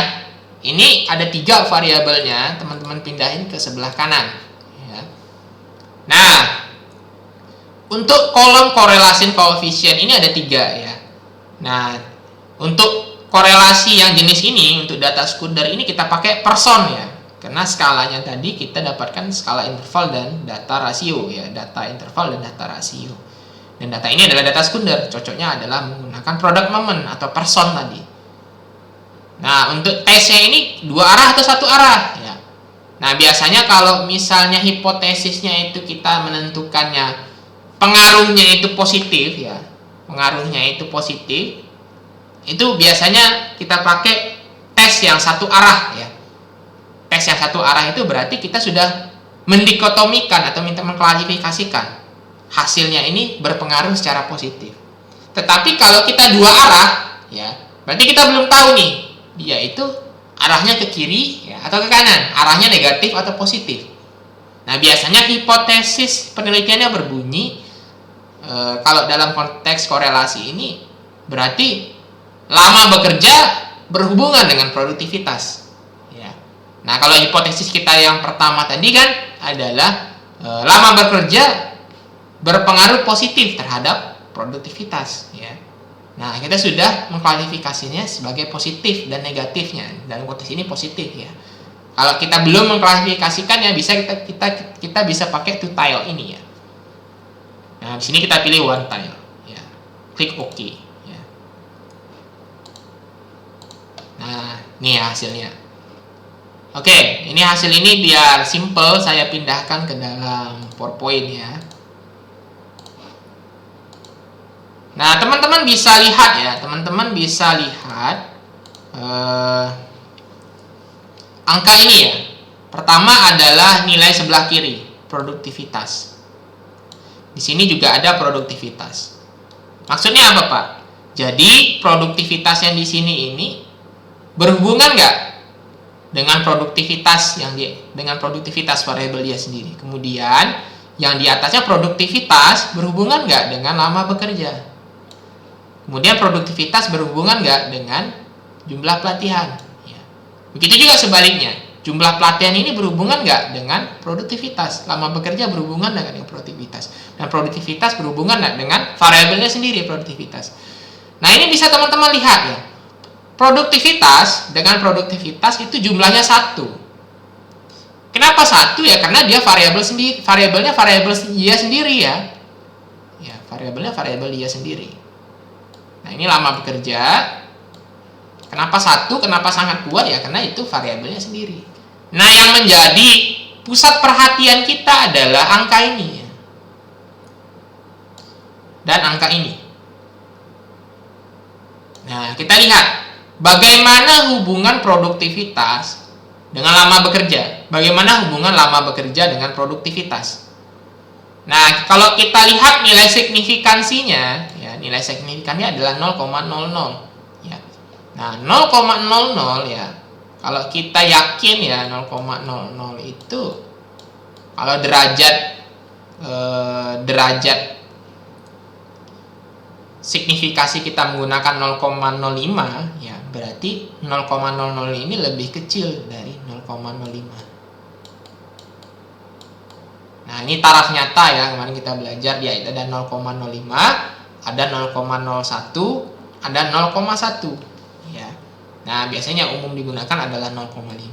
Ini ada 3 variabelnya, teman-teman pindahin ke sebelah kanan ya. Nah, untuk kolom korelasi koefisien ini ada 3 ya. Nah, untuk korelasi yang jenis ini, untuk data sekunder ini kita pakai person ya. Karena skalanya tadi kita dapatkan skala interval dan data rasio ya. Data interval dan data rasio. Dan data ini adalah data sekunder. Cocoknya adalah menggunakan product moment atau person tadi. Nah, untuk tesnya ini 2 arah atau 1 arah ya. Nah, biasanya kalau misalnya hipotesisnya itu kita menentukannya pengaruhnya itu positif ya. Pengaruhnya itu positif. Itu biasanya kita pakai tes yang 1 arah ya. Tes yang 1 arah itu berarti kita sudah mendikotomikan atau minta mengklarifikasikan hasilnya ini berpengaruh secara positif. Tetapi kalau kita 2 arah ya, berarti kita belum tahu nih dia itu arahnya ke kiri ya, atau ke kanan, arahnya negatif atau positif. Nah, biasanya hipotesis penelitiannya berbunyi kalau dalam konteks korelasi ini berarti lama bekerja berhubungan dengan produktivitas ya. Nah, kalau hipotesis kita yang pertama tadi kan adalah lama bekerja berpengaruh positif terhadap produktivitas ya. Nah, kita sudah mengklasifikasinya sebagai positif dan negatifnya. Dalam konteks ini positif ya. Kalau kita belum mengklasifikasikannya, bisa kita bisa pakai two tile ini ya. Nah, di sini kita pilih one tile ya. Klik OK ya. Nah, ini ya hasilnya. Oke, ini hasil ini biar simple saya pindahkan ke dalam PowerPoint ya. Nah, teman-teman bisa lihat ya, teman-teman bisa lihat angka ini ya. Pertama adalah nilai sebelah kiri, produktivitas. Di sini juga ada produktivitas. Maksudnya apa, Pak? Jadi produktivitas yang di sini ini berhubungan nggak dengan produktivitas dengan produktivitas variabel dia sendiri. Kemudian yang di atasnya produktivitas berhubungan nggak dengan lama bekerja. Kemudian produktivitas berhubungan nggak dengan jumlah pelatihan. Ya. Begitu juga sebaliknya, jumlah pelatihan ini berhubungan nggak dengan produktivitas. Lama bekerja berhubungan dengan produktivitas. Dan produktivitas berhubungan nggak dengan variabelnya sendiri, produktivitas. Nah, ini bisa teman-teman lihat ya. Produktivitas dengan produktivitas itu jumlahnya 1. Kenapa 1 ya? Karena dia variabel sendiri, variabelnya variabel dia sendiri ya. Ya, variabelnya variabel dia sendiri. Nah, ini lama bekerja. Kenapa 1? Kenapa sangat kuat ya? Karena itu variabelnya sendiri. Nah, yang menjadi pusat perhatian kita adalah angka ini ya. Dan angka ini. Nah, kita lihat bagaimana hubungan produktivitas dengan lama bekerja. Bagaimana hubungan lama bekerja dengan produktivitas. Nah, kalau kita lihat nilai signifikansinya, ya, nilai signifikannya adalah 0,00 ya. Nah, 0,00 ya. Kalau kita yakin ya 0,00 itu kalau derajat signifikasi kita menggunakan 0,05 ya, berarti 0,00 ini lebih kecil dari 0,05. Nah, ini taraf nyata ya, kemarin kita belajar dia itu ada 0,05, ada 0,01, ada 0,1 ya. Nah, biasanya umum digunakan adalah 0,5.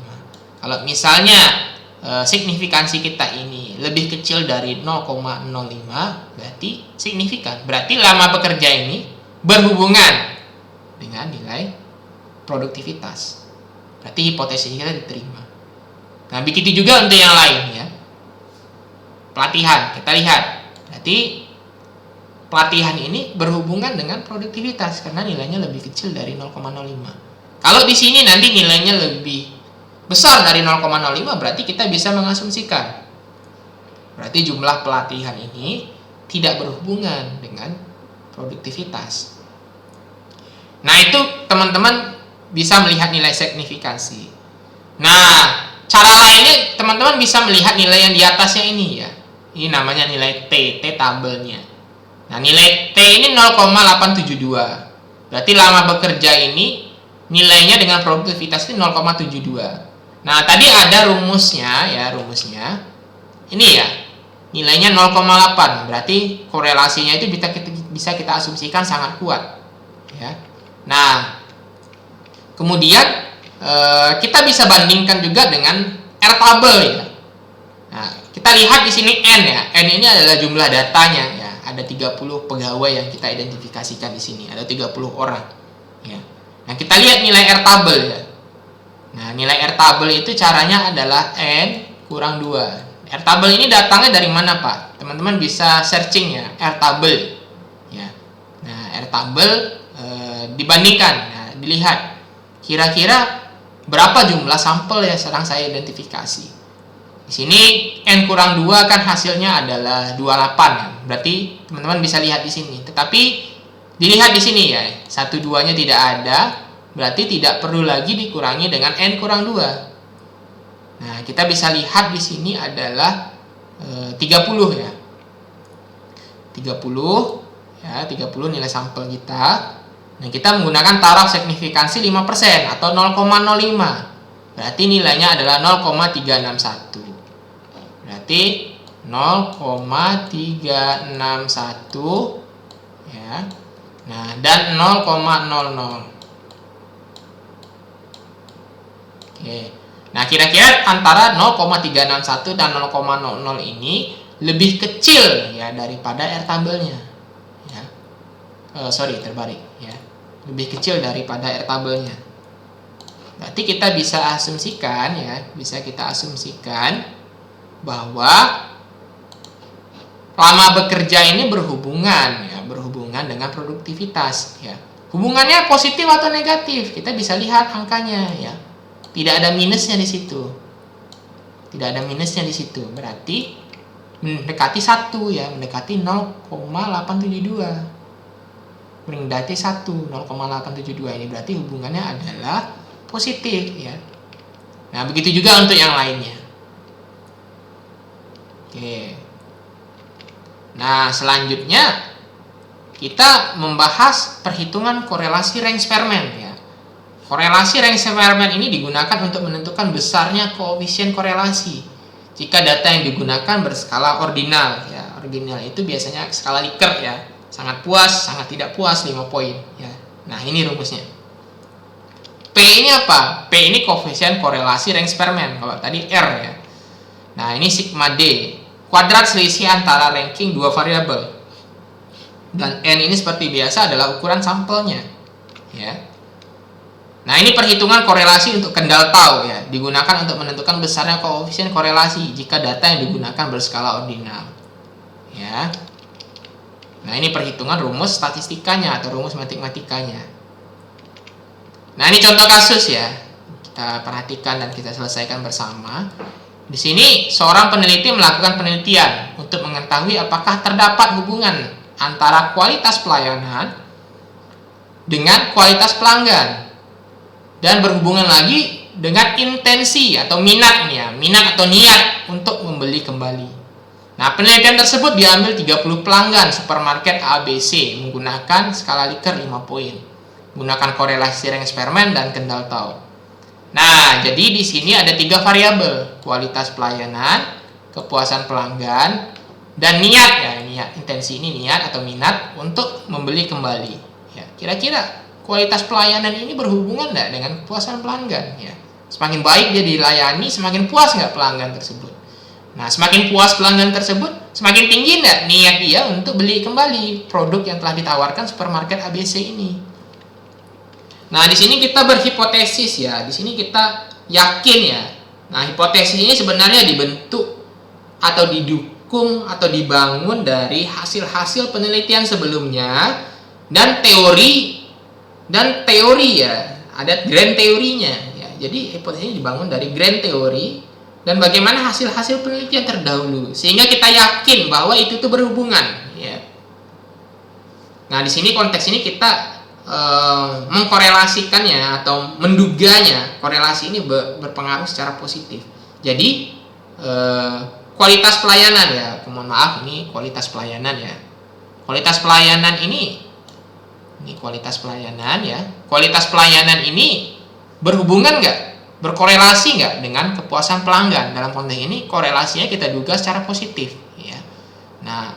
Kalau misalnya signifikansi kita ini lebih kecil dari 0,05, berarti signifikan. Berarti lama bekerja ini berhubungan dengan nilai produktivitas. Berarti hipotesis kita diterima. Nah, begitu juga untuk yang lain ya. Pelatihan, kita lihat. Berarti pelatihan ini berhubungan dengan produktivitas karena nilainya lebih kecil dari 0,05. Kalau di sini nanti nilainya lebih besar dari 0,05, berarti kita bisa mengasumsikan. Berarti jumlah pelatihan ini tidak berhubungan dengan produktivitas. Nah, itu teman-teman bisa melihat nilai signifikansi. Nah, cara lainnya teman-teman bisa melihat nilai yang di atasnya ini ya. Ini namanya nilai T tabelnya. Nah, nilai T ini 0,872. Berarti lama bekerja ini nilainya dengan produktivitas ini 0,72. Nah, tadi ada rumusnya ya, ini ya. Nilainya 0,8. Berarti korelasinya itu bisa kita asumsikan sangat kuat ya. Nah, kemudian kita bisa bandingkan juga dengan R tabel ya. Nah, kita lihat di sini N ya. N ini adalah jumlah datanya ya. Ada 30 pegawai yang kita identifikasikan di sini. Ada 30 orang ya. Nah, kita lihat nilai R tabel ya. Nah, nilai R tabel itu caranya adalah N kurang 2. R tabel ini datangnya dari mana, Pak? Teman-teman bisa searching ya, R tabel ya. Nah, R tabel dibandingkan, nah, dilihat kira-kira berapa jumlah sampel yang sedang saya identifikasi. Di sini N kurang 2 kan hasilnya adalah 28 ya. Berarti teman-teman bisa lihat di sini. Tetapi dilihat di sini ya, 1 2-nya tidak ada, berarti tidak perlu lagi dikurangi dengan N kurang 2. Nah, kita bisa lihat di sini adalah 30 ya. 30 ya, 30 nilai sampel kita. Nah, kita menggunakan taraf signifikansi 5% atau 0,05. Berarti nilainya adalah 0,361. Berarti 0,361 ya. Nah, dan 0,00. Oke. Nah, kira-kira antara 0,361 dan 0,00 ini lebih kecil ya daripada R tabelnya. Ya. Terbalik ya. Lebih kecil daripada R tabelnya. Berarti kita bisa asumsikan bahwa lama bekerja ini berhubungan dengan produktivitas ya. Hubungannya positif atau negatif? Kita bisa lihat angkanya ya. Tidak ada minusnya di situ. Berarti mendekati 1 ya, mendekati 0,872. Mendekati 0,872 ini berarti hubungannya adalah positif ya. Nah, begitu juga untuk yang lainnya. Oke. Nah, selanjutnya kita membahas perhitungan korelasi Reng-Sperman ya. Korelasi Reng-Sperman ini digunakan untuk menentukan besarnya koefisien korelasi. Jika data yang digunakan berskala ordinal ya. Ordinal itu biasanya skala Likert ya. Sangat puas, sangat tidak puas 5 poin ya. Nah, ini rumusnya. P ini apa? P ini koefisien korelasi Reng-Sperman. Kalau tadi R ya. Nah, ini sigma D, kuadrat selisih antara ranking 2 variabel. Dan N ini seperti biasa adalah ukuran sampelnya ya. Nah, ini perhitungan korelasi untuk kendal tau ya, digunakan untuk menentukan besarnya koefisien korelasi jika data yang digunakan berskala ordinal ya. Nah, ini perhitungan rumus statistikanya atau rumus matematikanya. Nah, ini contoh kasus ya. Kita perhatikan dan kita selesaikan bersama. Di sini seorang peneliti melakukan penelitian untuk mengetahui apakah terdapat hubungan antara kualitas pelayanan dengan kualitas pelanggan dan berhubungan lagi dengan intensi atau minat atau niat untuk membeli kembali. Nah, penelitian tersebut diambil 30 pelanggan supermarket ABC menggunakan skala Likert 5 poin. Menggunakan korelasi Reng-Sperman dan kendal tau. Nah, jadi di sini ada 3 variabel, kualitas pelayanan, kepuasan pelanggan, dan niat ya, intensi ini niat atau minat untuk membeli kembali. Ya, kira-kira kualitas pelayanan ini berhubungan nggak dengan kepuasan pelanggan? Ya, semakin baik dia dilayani, semakin puas nggak pelanggan tersebut? Nah, semakin puas pelanggan tersebut, semakin tinggi nggak niat dia untuk beli kembali produk yang telah ditawarkan supermarket ABC ini. Nah, di sini kita berhipotesis ya, di sini kita yakin ya. Nah, hipotesis ini sebenarnya dibentuk atau didukung atau dibangun dari hasil-hasil penelitian sebelumnya dan teori ya, ada grand teorinya ya. Jadi hipotesis ini dibangun dari grand teori dan bagaimana hasil-hasil penelitian terdahulu sehingga kita yakin bahwa itu tuh berhubungan ya. Nah, di sini konteks ini kita mengkorelasikannya atau menduganya korelasi ini berpengaruh secara positif. Jadi kualitas pelayanan ya, mohon maaf ini kualitas pelayanan ya. Kualitas pelayanan ini kualitas pelayanan ya. Kualitas pelayanan ini berhubungan nggak, berkorelasi nggak dengan kepuasan pelanggan? Dalam konteks ini korelasinya kita duga secara positif ya. Nah,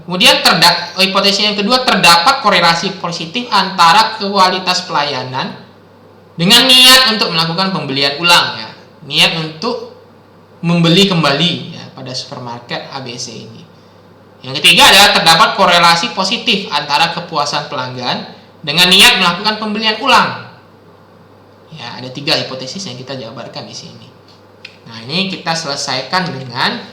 kemudian hipotesis yang kedua, terdapat korelasi positif antara kualitas pelayanan dengan niat untuk melakukan pembelian ulang ya, niat untuk membeli kembali ya pada supermarket ABC ini. Yang ketiga adalah terdapat korelasi positif antara kepuasan pelanggan dengan niat melakukan pembelian ulang. Ya, ada 3 hipotesis yang kita jabarkan di sini. Nah, ini kita selesaikan dengan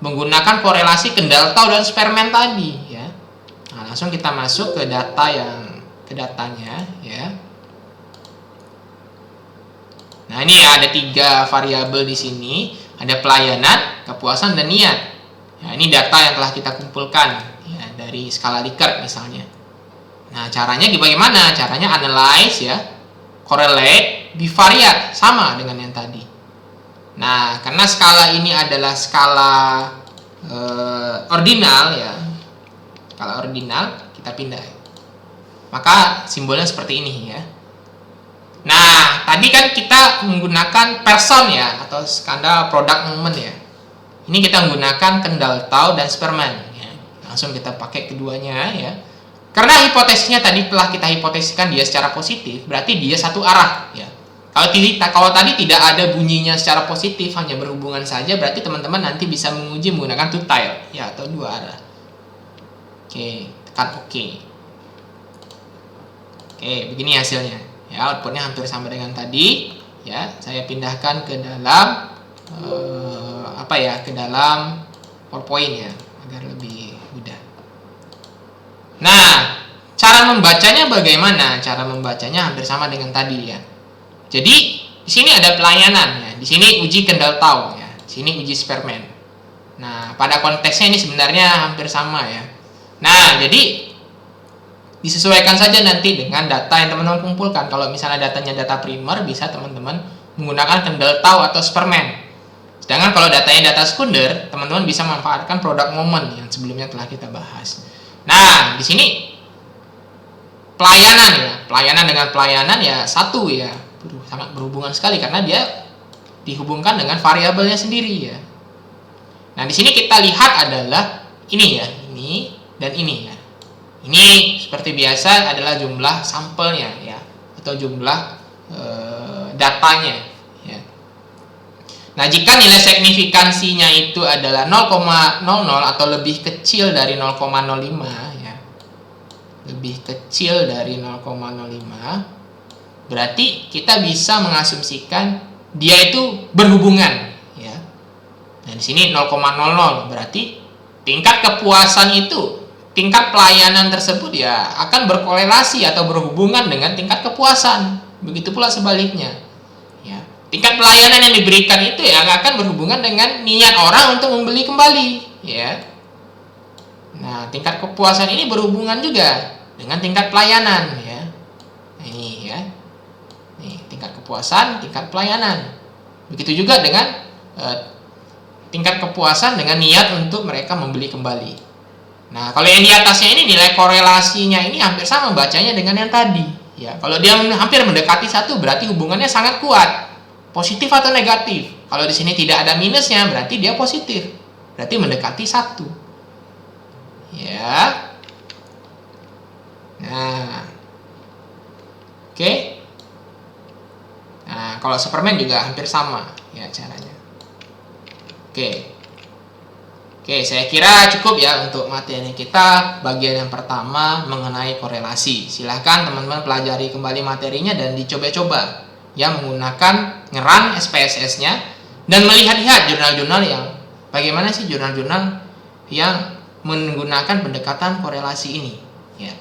menggunakan korelasi Kendall Taw dan Sperman tadi ya. Nah, langsung kita masuk ke datanya ya. Nah, ini ya ada 3 variabel di sini, ada pelayanan, kepuasan dan niat. Ya, ini data yang telah kita kumpulkan ya dari skala Likert misalnya. Nah, caranya bagaimana? Caranya analyze ya, correlate, bivariate, sama dengan yang tadi. Nah, karena skala ini adalah skala ordinal ya, skala ordinal, kita pindah. Maka simbolnya seperti ini ya. Nah, tadi kan kita menggunakan person ya, atau skala product moment ya. Ini kita menggunakan Kendall Taw dan Sperman ya. Langsung kita pakai keduanya ya. Karena hipotesisnya tadi telah kita hipotesiskan dia secara positif, berarti dia satu arah ya. Kalau tadi tidak ada bunyinya secara positif, hanya berhubungan saja, berarti teman-teman nanti bisa menguji menggunakan two tail ya, atau 2 arah. Oke, tekan OK. Oke, begini hasilnya. Ya, outputnya hampir sama dengan tadi. Ya, saya pindahkan ke dalam ke dalam PowerPoint ya, agar lebih mudah. Nah, cara membacanya bagaimana? Cara membacanya hampir sama dengan tadi ya. Jadi di sini ada pelayanan ya, di sini uji Kendall Taw ya, di sini uji Sperman. Nah, pada konteksnya ini sebenarnya hampir sama ya. Nah, jadi disesuaikan saja nanti dengan data yang teman-teman kumpulkan. Kalau misalnya datanya data primer, bisa teman-teman menggunakan Kendall Taw atau Sperman. Sedangkan kalau datanya data sekunder, teman-teman bisa memanfaatkan product moment yang sebelumnya telah kita bahas. Nah, di sini pelayanan ya, pelayanan dengan pelayanan ya satu ya. Sangat berhubungan sekali karena dia dihubungkan dengan variabelnya sendiri ya. Nah, di sini kita lihat adalah ini ya, ini dan ini ya. Ini seperti biasa adalah jumlah sampelnya ya, atau jumlah datanya ya. Nah, jika nilai signifikansinya itu adalah 0,00 atau lebih kecil dari 0,05 ya, lebih kecil dari 0,05, berarti kita bisa mengasumsikan dia itu berhubungan ya. Nah, di sini 0,00 berarti tingkat kepuasan itu, tingkat pelayanan tersebut ya akan berkorelasi atau berhubungan dengan tingkat kepuasan. Begitu pula sebaliknya. Ya. Tingkat pelayanan yang diberikan itu ya akan berhubungan dengan niat orang untuk membeli kembali ya. Nah, tingkat kepuasan ini berhubungan juga dengan tingkat pelayanan ya. Ini ya. Tingkat kepuasan, tingkat pelayanan. Begitu juga dengan tingkat kepuasan dengan niat untuk mereka membeli kembali. Nah, kalau yang di atasnya ini nilai korelasinya ini hampir sama bacanya dengan yang tadi. Ya, kalau dia hampir mendekati 1 berarti hubungannya sangat kuat. Positif atau negatif. Kalau di sini tidak ada minusnya berarti dia positif. Berarti mendekati 1. Ya. Nah. Oke. Nah, kalau Sperman juga hampir sama ya caranya. Oke, saya kira cukup ya untuk materi kita bagian yang pertama mengenai korelasi. Silahkan teman-teman pelajari kembali materinya dan dicoba-coba ya menggunakan ngerun SPSS-nya dan melihat-lihat jurnal-jurnal yang bagaimana sih jurnal-jurnal yang menggunakan pendekatan korelasi ini ya.